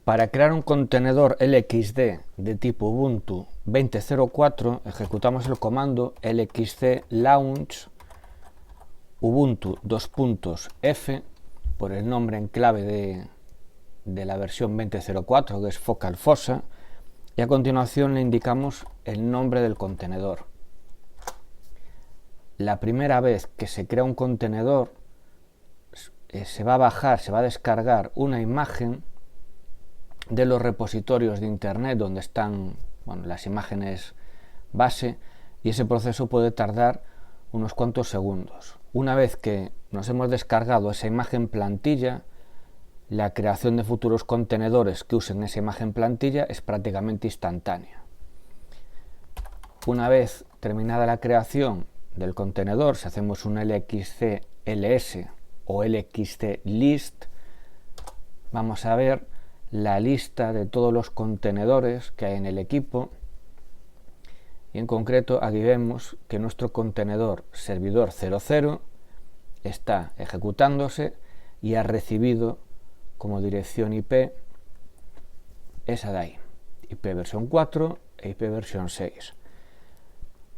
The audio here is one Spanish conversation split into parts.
Para crear un contenedor LXD de tipo Ubuntu 20.04 ejecutamos el comando lxc launch ubuntu f por el nombre en clave de la versión 20.04, que es Focal Fossa, y a continuación le indicamos el nombre del contenedor. La primera vez que se crea un contenedor se va a descargar una imagen de los repositorios de internet donde están las imágenes base, y ese proceso puede tardar unos cuantos segundos. Una vez que nos hemos descargado esa imagen plantilla, la creación de futuros contenedores que usen esa imagen plantilla es prácticamente instantánea. Una vez terminada la creación del contenedor, si hacemos un lxc ls o lxc list, vamos a ver la lista de todos los contenedores que hay en el equipo, y en concreto aquí vemos que nuestro contenedor servidor 00 está ejecutándose y ha recibido como dirección IP esa de ahí, IP versión 4 e IP versión 6.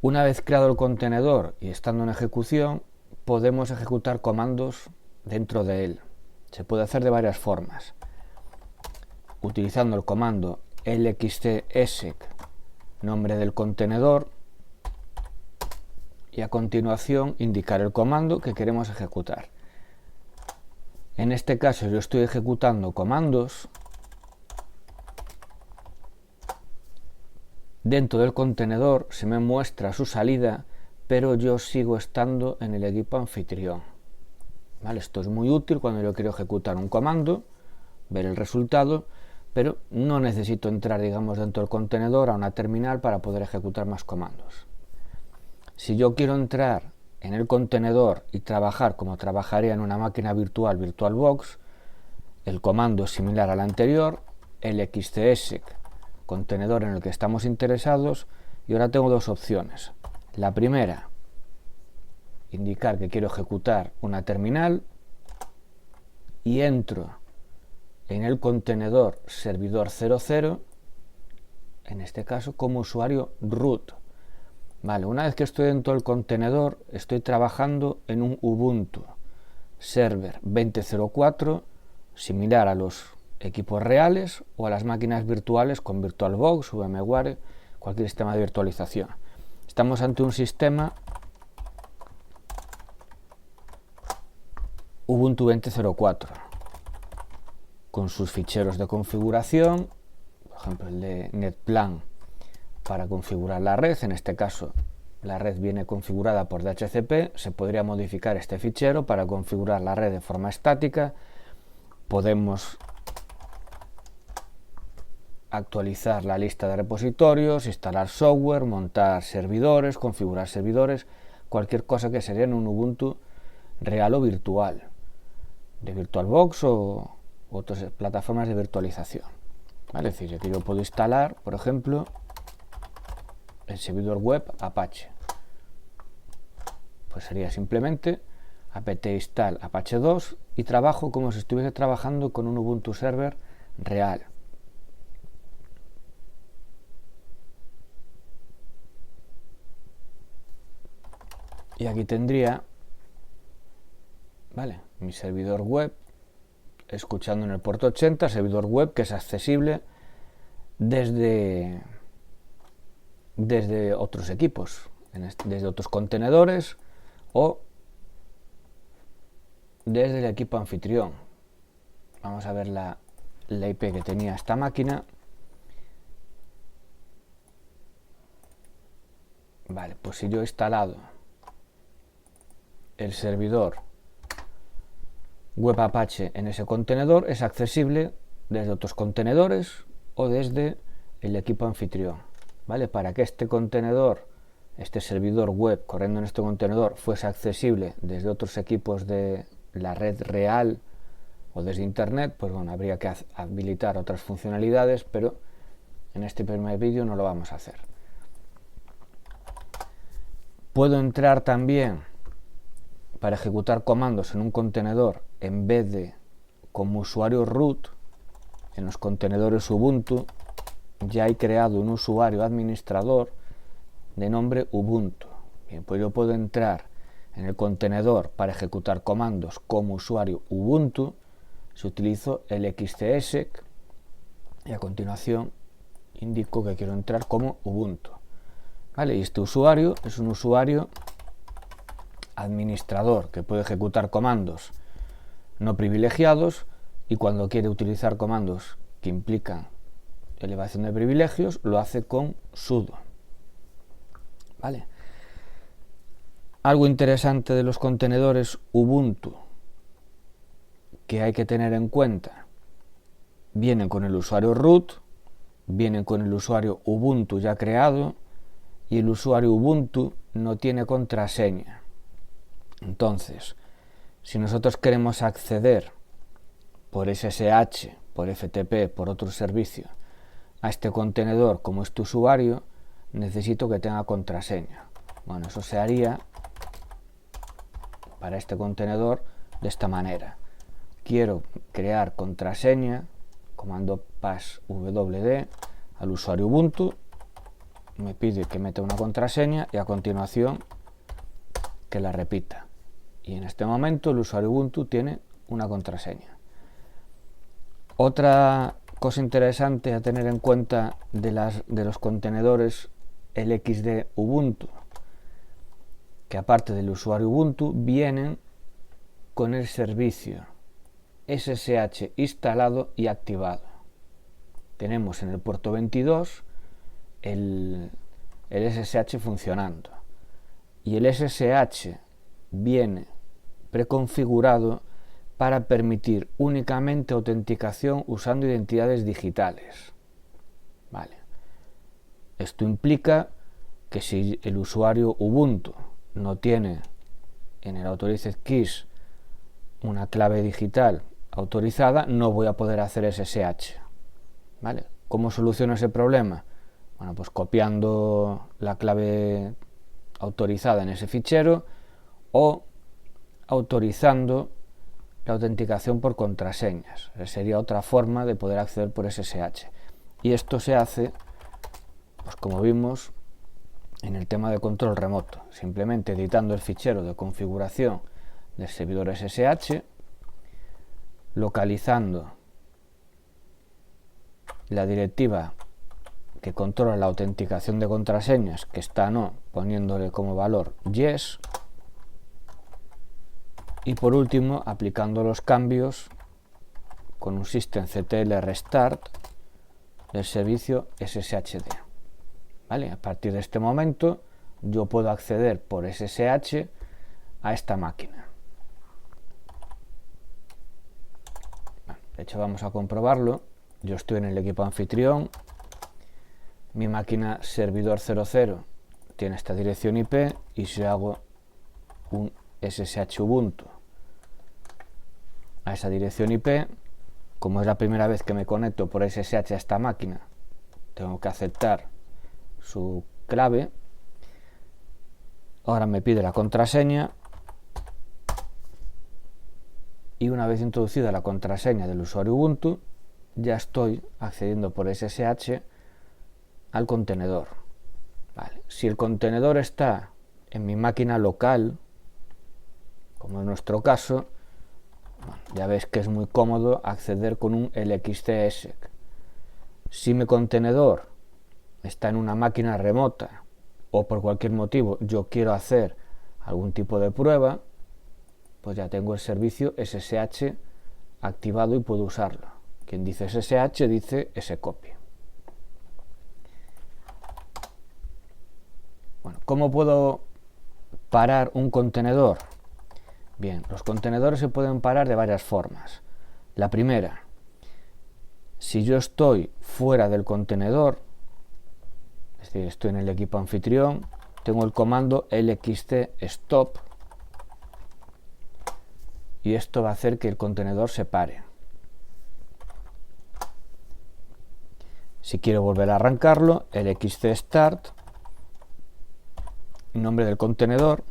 Una vez creado el contenedor y estando en ejecución, podemos ejecutar comandos dentro de él. Se puede hacer de varias formas, utilizando el comando lxc-exec, nombre del contenedor, y a continuación indicar el comando que queremos ejecutar. En este caso yo estoy ejecutando comandos dentro del contenedor, se me muestra su salida, pero yo sigo estando en el equipo anfitrión. ¿Vale? Esto es muy útil cuando yo quiero ejecutar un comando, ver el resultado, pero no necesito entrar, digamos, dentro del contenedor a una terminal para poder ejecutar más comandos. Si yo quiero entrar en el contenedor y trabajar como trabajaría en una máquina virtual VirtualBox, el comando es similar al anterior, lxc-exec, contenedor en el que estamos interesados, y ahora tengo dos opciones. La primera, indicar que quiero ejecutar una terminal y entro en el contenedor servidor 00, en este caso como usuario root. Vale, una vez que estoy dentro del contenedor, estoy trabajando en un Ubuntu Server 20.04, similar a los equipos reales o a las máquinas virtuales con VirtualBox, VMware, cualquier sistema de virtualización. Estamos ante un sistema Ubuntu 20.04 con sus ficheros de configuración, por ejemplo el de NetPlan para configurar la red. En este caso la red viene configurada por DHCP, se podría modificar este fichero para configurar la red de forma estática. Podemos actualizar la lista de repositorios, instalar software, montar servidores, configurar servidores, cualquier cosa que sería en un Ubuntu real o virtual, de VirtualBox o otras plataformas de virtualización. ¿Vale? Es decir, que yo puedo instalar, por ejemplo, el servidor web Apache. Pues sería simplemente apt install Apache 2 y trabajo como si estuviese trabajando con un Ubuntu server real. Y aquí tendría, ¿vale?, mi servidor web escuchando en el puerto 80, servidor web que es accesible desde otros equipos, desde otros contenedores o desde el equipo anfitrión. Vamos a ver la IP que tenía esta máquina. Vale, pues si yo he instalado el servidor web Apache en ese contenedor, es accesible desde otros contenedores o desde el equipo anfitrión. ¿Vale? Para que este contenedor, este servidor web corriendo en este contenedor, fuese accesible desde otros equipos de la red real o desde internet, pues bueno, habría que habilitar otras funcionalidades, pero en este primer vídeo no lo vamos a hacer. Puedo entrar también para ejecutar comandos en un contenedor en vez de como usuario root, en los contenedores Ubuntu ya he creado un usuario administrador de nombre Ubuntu. Bien, pues yo puedo entrar en el contenedor para ejecutar comandos como usuario Ubuntu si utilizo el xcsec y a continuación indico que quiero entrar como Ubuntu. ¿Vale? Y este usuario es un usuario administrador que puede ejecutar comandos no privilegiados y cuando quiere utilizar comandos que implican elevación de privilegios lo hace con sudo. ¿Vale? Algo interesante de los contenedores Ubuntu que hay que tener en cuenta: vienen con el usuario root, vienen con el usuario Ubuntu ya creado y el usuario Ubuntu no tiene contraseña. Entonces, si nosotros queremos acceder por SSH, por FTP, por otro servicio a este contenedor como este usuario, necesito que tenga contraseña. Bueno, eso se haría para este contenedor de esta manera. Quiero crear contraseña, comando passwd al usuario Ubuntu, me pide que meta una contraseña y a continuación que la repita. Y en este momento el usuario Ubuntu tiene una contraseña. Otra cosa interesante a tener en cuenta de los contenedores LXD Ubuntu, que aparte del usuario Ubuntu vienen con el servicio SSH instalado y activado. Tenemos en el puerto 22 el SSH funcionando y el SSH viene preconfigurado para permitir únicamente autenticación usando identidades digitales. Vale. Esto implica que si el usuario Ubuntu no tiene en el Authorized Keys una clave digital autorizada, no voy a poder hacer SSH. ¿Vale? ¿Cómo soluciono ese problema? Bueno, pues copiando la clave autorizada en ese fichero o autorizando la autenticación por contraseñas. Sería otra forma de poder acceder por SSH. Y esto se hace, pues como vimos en el tema de control remoto, simplemente editando el fichero de configuración del servidor SSH, localizando la directiva que controla la autenticación de contraseñas, que está no, poniéndole como valor yes, y por último aplicando los cambios con un systemctl restart del servicio SSHD. ¿Vale? A partir de este momento yo puedo acceder por SSH a esta máquina. De hecho, vamos a comprobarlo. Yo estoy en el equipo anfitrión, mi máquina servidor 00 tiene esta dirección IP y si hago un SSH Ubuntu a esa dirección IP, como es la primera vez que me conecto por SSH a esta máquina, tengo que aceptar su clave. Ahora me pide la contraseña y una vez introducida la contraseña del usuario Ubuntu, ya estoy accediendo por SSH al contenedor. Vale. Si el contenedor está en mi máquina local, como en nuestro caso, bueno, ya ves que es muy cómodo acceder con un LXCSEC. Si mi contenedor está en una máquina remota o por cualquier motivo yo quiero hacer algún tipo de prueba, pues ya tengo el servicio SSH activado y puedo usarlo. Quien dice SSH dice scopy. Bueno, ¿cómo puedo parar un contenedor? Bien, los contenedores se pueden parar de varias formas. La primera, si yo estoy fuera del contenedor, es decir, estoy en el equipo anfitrión, tengo el comando lxt stop y esto va a hacer que el contenedor se pare. Si quiero volver a arrancarlo, lxt start, nombre del contenedor,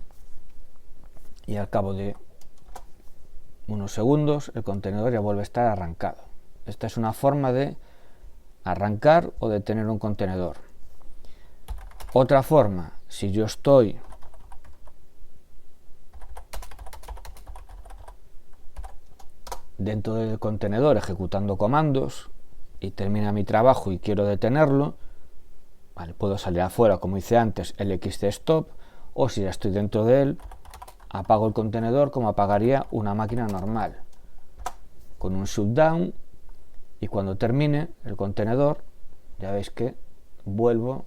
y al cabo de unos segundos el contenedor ya vuelve a estar arrancado. Esta es una forma de arrancar o detener un contenedor. Otra forma, si yo estoy dentro del contenedor ejecutando comandos y termina mi trabajo y quiero detenerlo, vale, puedo salir afuera, como hice antes, el xtstop, o si ya estoy dentro de él, apago el contenedor como apagaría una máquina normal, con un shutdown, y cuando termine el contenedor, ya veis que vuelvo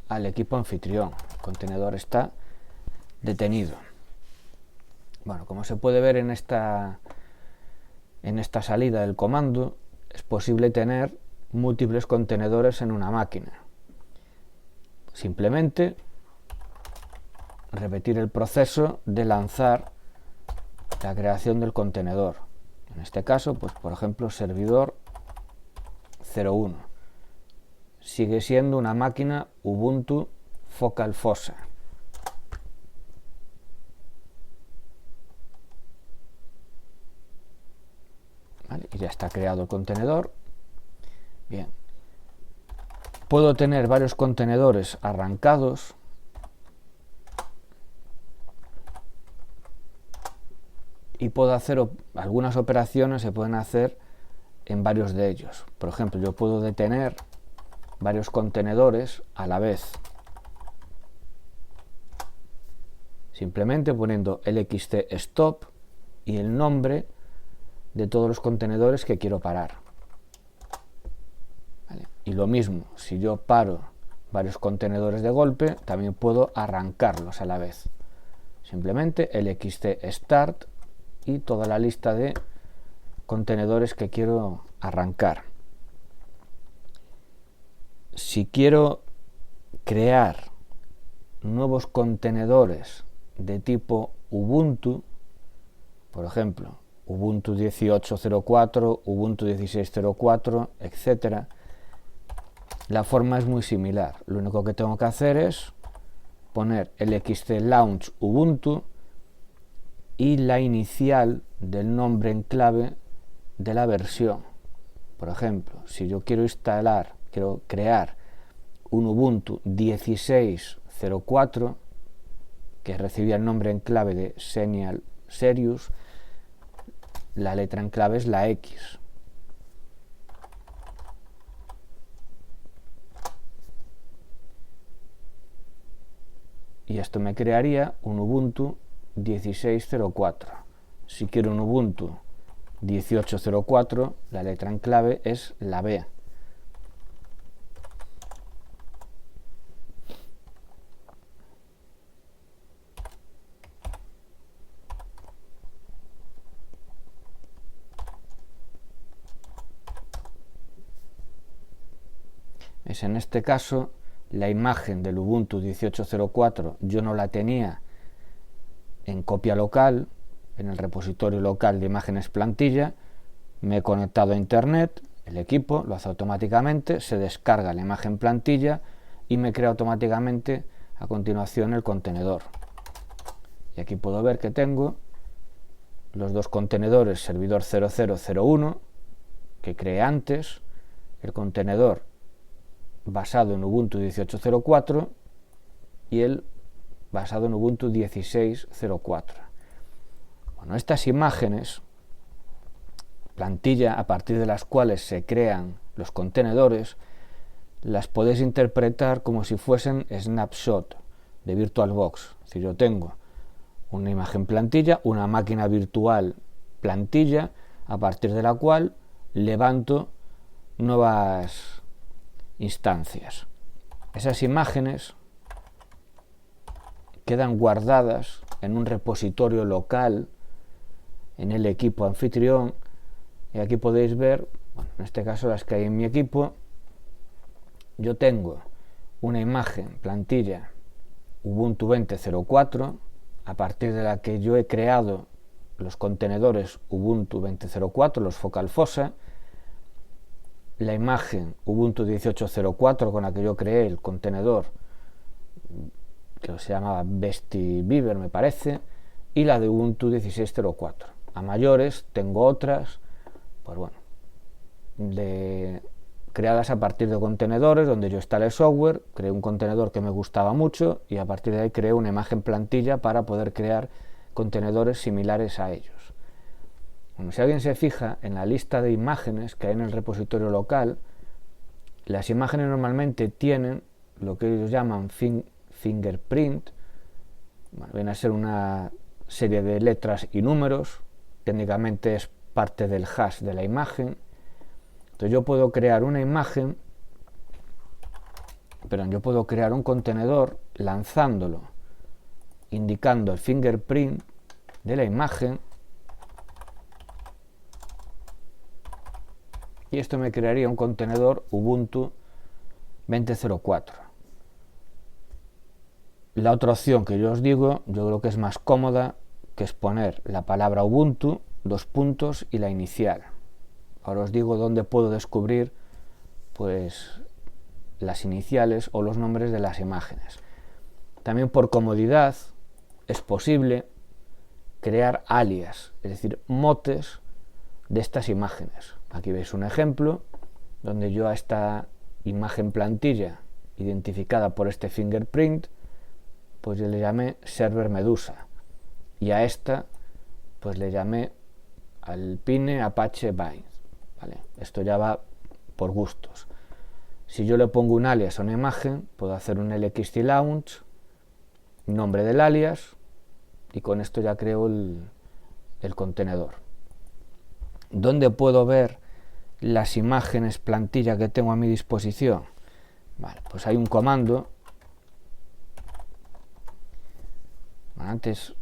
al equipo anfitrión. El contenedor está detenido. Bueno, como se puede ver en esta salida del comando, es posible tener múltiples contenedores en una máquina. Simplemente repetir el proceso de lanzar la creación del contenedor. En este caso, pues por ejemplo, servidor 01. Sigue siendo una máquina Ubuntu Focal Fossa. ¿Vale? Y ya está creado el contenedor. Bien. Puedo tener varios contenedores arrancados. Y puedo hacer algunas operaciones, se pueden hacer en varios de ellos. Por ejemplo, yo puedo detener varios contenedores a la vez, simplemente poniendo el xtstop y el nombre de todos los contenedores que quiero parar. ¿Vale? Y lo mismo, si yo paro varios contenedores de golpe, también puedo arrancarlos a la vez. Simplemente el xtstart y toda la lista de contenedores que quiero arrancar. Si quiero crear nuevos contenedores de tipo Ubuntu, por ejemplo, Ubuntu 18.04, Ubuntu 16.04, etc., la forma es muy similar. Lo único que tengo que hacer es poner el xtlaunch Ubuntu y la inicial del nombre en clave de la versión. Por ejemplo, si yo quiero crear un Ubuntu 16.04 que recibía el nombre en clave de Xenial Serious, la letra en clave es la X. Y esto me crearía un Ubuntu 16.04. Si quiero un Ubuntu 18.04, la letra en clave es la B. Es en este caso la imagen del Ubuntu 18.04 yo no la tenía en copia local, en el repositorio local de imágenes plantilla, me he conectado a internet, el equipo lo hace automáticamente, se descarga la imagen plantilla y me crea automáticamente a continuación el contenedor. Y aquí puedo ver que tengo los dos contenedores servidor 0001 que creé antes, el contenedor basado en Ubuntu 18.04 y el basado en Ubuntu 16.04. Bueno, estas imágenes, plantilla a partir de las cuales se crean los contenedores, las podéis interpretar como si fuesen snapshot de VirtualBox. Es decir, yo tengo una imagen plantilla, una máquina virtual plantilla, a partir de la cual levanto nuevas instancias. Esas imágenes quedan guardadas en un repositorio local en el equipo anfitrión, y aquí podéis ver, bueno, en este caso las que hay en mi equipo. Yo tengo una imagen plantilla Ubuntu 20.04, a partir de la que yo he creado los contenedores Ubuntu 20.04, los Focal Fossa, la imagen Ubuntu 18.04 con la que yo creé el contenedor que se llamaba Bestie Beaver, me parece, y la de Ubuntu 16.04. A mayores tengo otras, pues bueno, creadas a partir de contenedores donde yo instalé software, creé un contenedor que me gustaba mucho y a partir de ahí creé una imagen plantilla para poder crear contenedores similares a ellos. Bueno, si alguien se fija en la lista de imágenes que hay en el repositorio local, las imágenes normalmente tienen lo que ellos llaman fingerprint. Bueno, viene a ser una serie de letras y números, técnicamente es parte del hash de la imagen. Entonces yo puedo crear una imagen, yo puedo crear un contenedor lanzándolo, indicando el fingerprint de la imagen, y esto me crearía un contenedor Ubuntu 20.04. La otra opción que yo os digo, yo creo que es más cómoda, que es poner la palabra Ubuntu, 2 puntos y la inicial. Ahora os digo dónde puedo descubrir pues las iniciales o los nombres de las imágenes. También por comodidad es posible crear alias, es decir, motes de estas imágenes. Aquí veis un ejemplo donde yo a esta imagen plantilla identificada por este fingerprint pues yo le llamé Server Medusa y a esta pues le llamé Alpine Apache Bind. ¿Vale? Esto ya va por gustos. Si yo le pongo un alias a una imagen, puedo hacer un LXT launch, nombre del alias, y con esto ya creo el contenedor. ¿Dónde puedo ver las imágenes plantilla que tengo a mi disposición? Vale, pues hay un comando. Antes,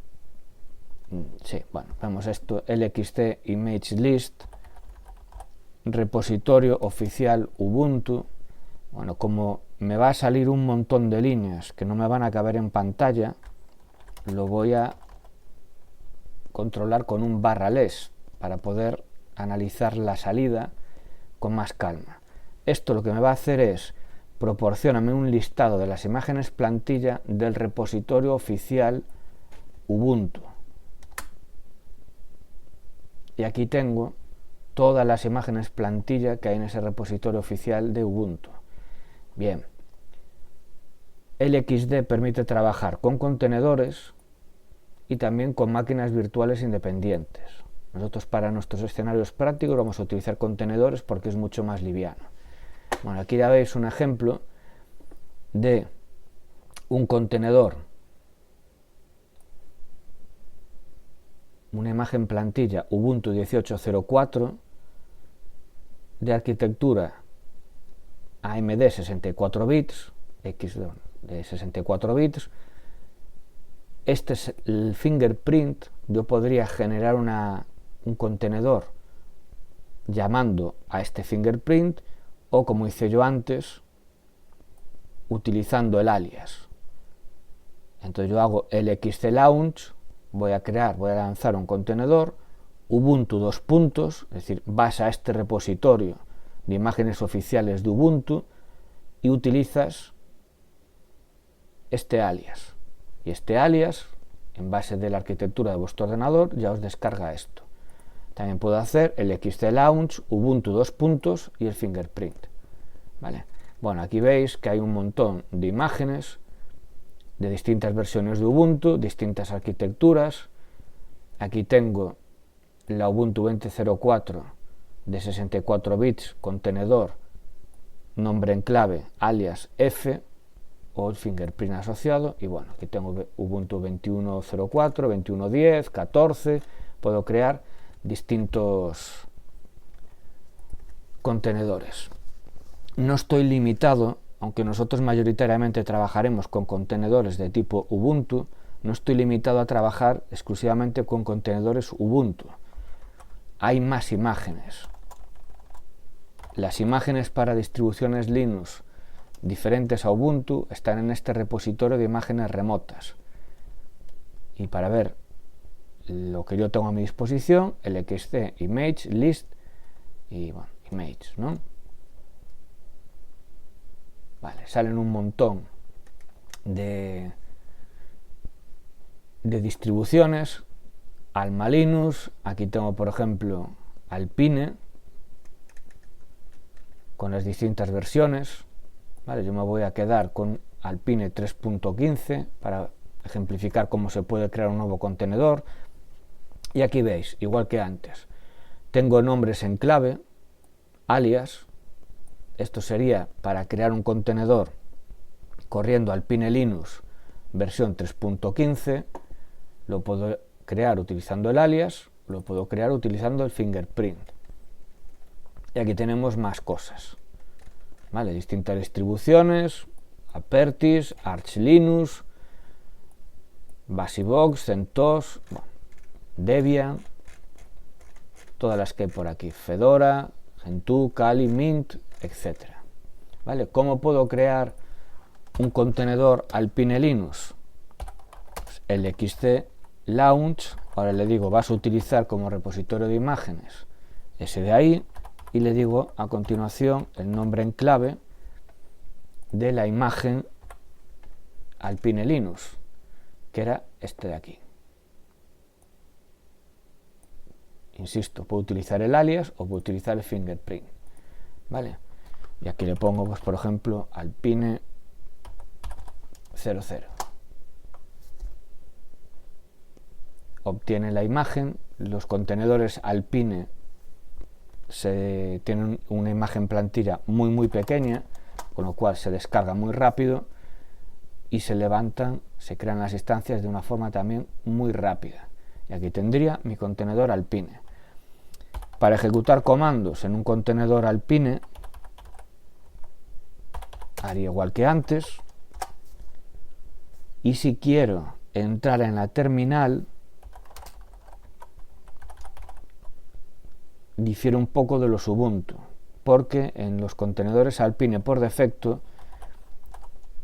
sí, bueno, vemos esto, LXT image list, repositorio oficial Ubuntu. Bueno, como me va a salir un montón de líneas que no me van a caber en pantalla, lo voy a controlar con un /less para poder analizar la salida con más calma. Esto lo que me va a hacer es proporcionarme un listado de las imágenes plantilla del repositorio oficial Ubuntu. Y aquí tengo todas las imágenes plantilla que hay en ese repositorio oficial de Ubuntu. Bien, LXD permite trabajar con contenedores y también con máquinas virtuales independientes. Nosotros para nuestros escenarios prácticos vamos a utilizar contenedores porque es mucho más liviano. Bueno, aquí ya veis un ejemplo de un contenedor, una imagen plantilla Ubuntu 18.04 de arquitectura AMD 64 bits, X de 64 bits. Este es el fingerprint. Yo podría generar un contenedor llamando a este fingerprint o, como hice yo antes, utilizando el alias. Entonces yo hago LXC launch, voy a lanzar un contenedor Ubuntu 2 puntos, es decir, vas a este repositorio de imágenes oficiales de Ubuntu y utilizas este alias. Y este alias, en base de la arquitectura de vuestro ordenador, ya os descarga esto. También puedo hacer el XC launch, Ubuntu 2 puntos y el fingerprint. ¿Vale? Bueno, aquí veis que hay un montón de imágenes de distintas versiones de Ubuntu, distintas arquitecturas. Aquí tengo la Ubuntu 20.04 de 64 bits, contenedor, nombre en clave, alias F o el fingerprint asociado. Y bueno, aquí tengo Ubuntu 21.04, 21.10, 14. Puedo crear distintos contenedores. No estoy limitado, aunque nosotros mayoritariamente trabajaremos con contenedores de tipo Ubuntu, no estoy limitado a trabajar exclusivamente con contenedores Ubuntu. Hay más imágenes. Las imágenes para distribuciones Linux diferentes a Ubuntu están en este repositorio de imágenes remotas. Y para ver lo que yo tengo a mi disposición, el XC image list y bueno, image, ¿no? Vale, salen un montón de distribuciones. Alma Linux, aquí tengo por ejemplo Alpine, con las distintas versiones, ¿vale? Yo me voy a quedar con Alpine 3.15 para ejemplificar cómo se puede crear un nuevo contenedor. Y aquí veis, igual que antes, tengo nombres en clave, alias. Esto sería para crear un contenedor corriendo Alpine Linux versión 3.15. Lo puedo crear utilizando el alias, lo puedo crear utilizando el fingerprint. Y aquí tenemos más cosas, ¿vale? Distintas distribuciones, Apertis, Arch Linux, Basibox, CentOS, bueno, Debian, todas las que hay por aquí, Fedora, Gentoo, Kali, Mint, etc. ¿Vale? ¿Cómo puedo crear un contenedor Alpine Linux? Pues el XC Launch, ahora le digo, vas a utilizar como repositorio de imágenes ese de ahí, y le digo a continuación el nombre en clave de la imagen Alpine Linux, que era este de aquí. Insisto, puedo utilizar el alias o puedo utilizar el fingerprint, ¿vale? Y aquí le pongo, pues, por ejemplo, Alpine 00. Obtiene la imagen. Los contenedores Alpine tienen una imagen plantilla muy pequeña, con lo cual se descarga muy rápido y se levantan, se crean las instancias de una forma también muy rápida. Y aquí tendría mi contenedor Alpine. Para ejecutar comandos en un contenedor Alpine haría igual que antes, y si quiero entrar en la terminal difiere un poco de los Ubuntu, porque en los contenedores Alpine por defecto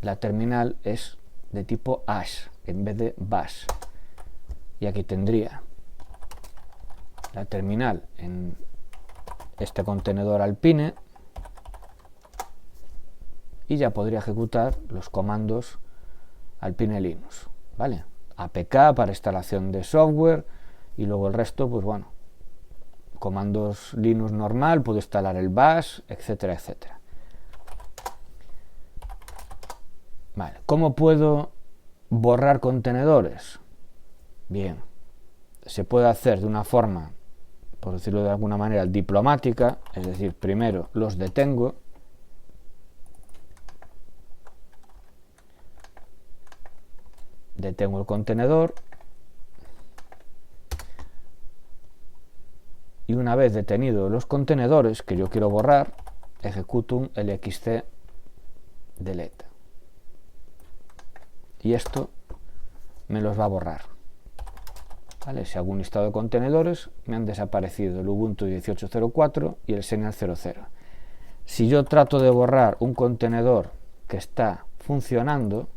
la terminal es de tipo ASH en vez de BASH, y aquí tendría la terminal en este contenedor Alpine y ya podría ejecutar los comandos Alpine Linux, ¿vale? APK para instalación de software, y luego el resto, pues bueno, comandos Linux normal, puedo instalar el bash, etcétera, etcétera. Vale, ¿cómo puedo borrar contenedores? Bien, se puede hacer de una forma, por decirlo de alguna manera, diplomática, es decir, primero los detengo, detengo el contenedor, y una vez detenidos los contenedores que yo quiero borrar, ejecuto un lxc delete, y esto me los va a borrar, ¿vale? Si hago un listado de contenedores, me han desaparecido el Ubuntu 18.04 y el Xenial 00. Si yo trato de borrar un contenedor que está funcionando,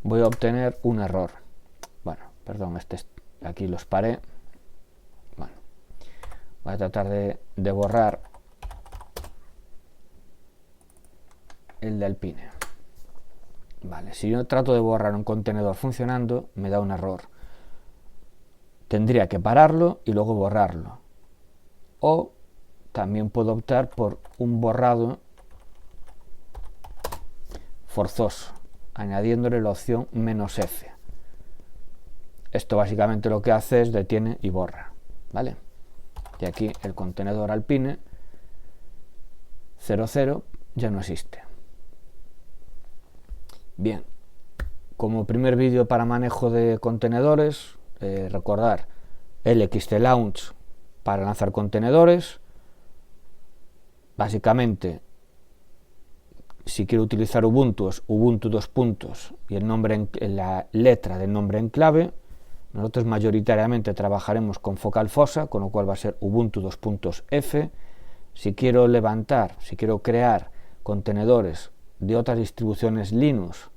voy a obtener un error. Bueno, perdón, aquí los paré. Bueno, voy a tratar de borrar el de Alpine. Vale, si yo trato de borrar un contenedor funcionando, me da un error. Tendría que pararlo y luego borrarlo. O también puedo optar por un borrado forzoso, añadiéndole la opción "-f". Esto básicamente lo que hace es detiene y borra, ¿vale? Y aquí el contenedor Alpine 00 ya no existe. Bien, como primer vídeo para manejo de contenedores, recordar el LXC Launch para lanzar contenedores. Básicamente, si quiero utilizar Ubuntu, es Ubuntu 2 y el nombre la letra del nombre en clave. Nosotros mayoritariamente trabajaremos con focal fosa, con lo cual va a ser Ubuntu 2.f. Si quiero levantar, si quiero crear contenedores de otras distribuciones Linux,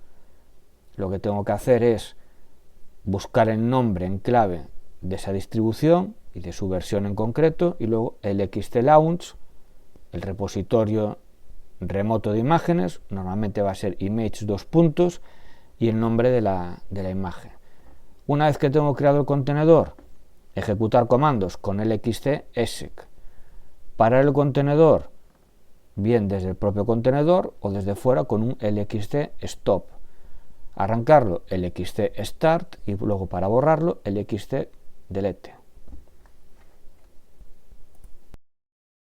lo que tengo que hacer es buscar el nombre en clave de esa distribución y de su versión en concreto, y luego el LXC Launch, el repositorio remoto de imágenes, normalmente va a ser image 2 y el nombre de la imagen. Una vez que tengo creado el contenedor, ejecutar comandos con lxc exec Parar el contenedor, bien desde el propio contenedor o desde fuera con un LXC stop. Arrancarlo, LXC start, y luego para borrarlo, LXC delete.